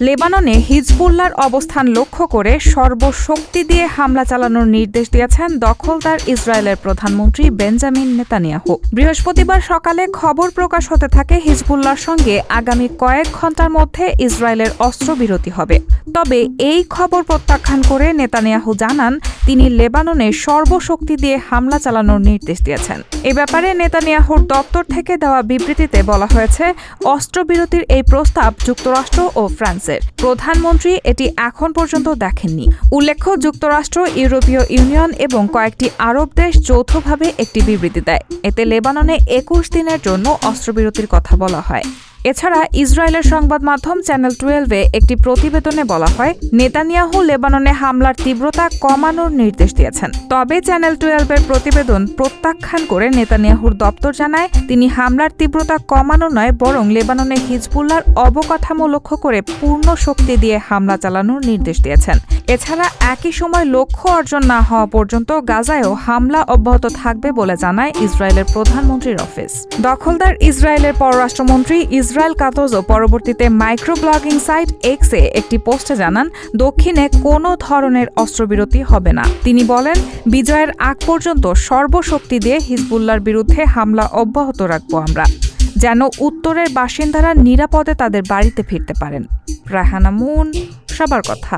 লেবাননে হিজবুল্লাহর অবস্থান লক্ষ্য করে সর্বশক্তি দিয়ে হামলা চালানোর নির্দেশ দিয়েছেন দখলদার ইসরায়েলের প্রধানমন্ত্রী বেঞ্জামিন নেতানিয়াহু। বৃহস্পতিবার সকালে খবর প্রকাশ হতে থাকে হিজবুল্লাহর সঙ্গে আগামী কয়েক ঘণ্টার মধ্যে ইসরায়েলের অস্ত্রবিরতি হবে। তবে এই খবর প্রত্যাখ্যান করে নেতানিয়াহু জানান তিনি লেবাননে সর্বশক্তি দিয়ে হামলা চালানোর নির্দেশ দিয়েছেন। এ ব্যাপারে নেতানিয়াহুর দপ্তর থেকে দেওয়া বিবৃতিতে বলা হয়েছে, অস্ত্রবিরতির এই প্রস্তাব যুক্তরাষ্ট্র ও ফ্রান্সের। প্রধানমন্ত্রী এটি এখন পর্যন্ত দেখেননি। উল্লেখ্য, যুক্তরাষ্ট্র, ইউরোপীয় ইউনিয়ন এবং কয়েকটি আরব দেশ যৌথভাবে একটি বিবৃতি দেয়। এতে লেবাননে ২১ দিনের জন্য অস্ত্রবিরতির কথা বলা হয়। এছাড়া ইসরায়েলের সংবাদ মাধ্যম চ্যানেল 12-এ একটি প্রতিবেদনে বলা হয়, নেতানিয়াহু লেবাননে হামলার তীব্রতা কমানোর নির্দেশ দিয়েছেন। তবে চ্যানেল 12-এর প্রতিবেদন প্রত্যাখ্যান করে নেতানিয়াহুর দপ্তর জানায়, তিনি হামলার তীব্রতা কমানো নয়, বরং লেবাননে হিজবুল্লাহর অবকাঠামো লক্ষ্য করে পূর্ণ শক্তি দিয়ে হামলা চালানোর নির্দেশ দিয়েছেন। এছাড়া একই সময় লক্ষ্য অর্জন না হওয়া পর্যন্ত গাজায়ও হামলা অব্যাহত থাকবে বলে জানায় ইসরায়েলের প্রধানমন্ত্রীর অফিস। দখলদার ইসরায়েলের পররাষ্ট্রমন্ত্রী ইসরায়েল কাতোজও পরবর্তীতে মাইক্রোব্লগিং সাইট এক্সে একটি পোস্টে জানান, দক্ষিণে কোনো ধরনের অস্ত্রবিরতি হবে না। তিনি বলেন, বিজয়ের আগ পর্যন্ত সর্বশক্তি দিয়ে হিজবুল্লাহর বিরুদ্ধে হামলা অব্যাহত রাখব আমরা, যেন উত্তরের বাসিন্দারা নিরাপদে তাদের বাড়িতে ফিরতে পারেন। রায়হানা মুন, সবার কথা।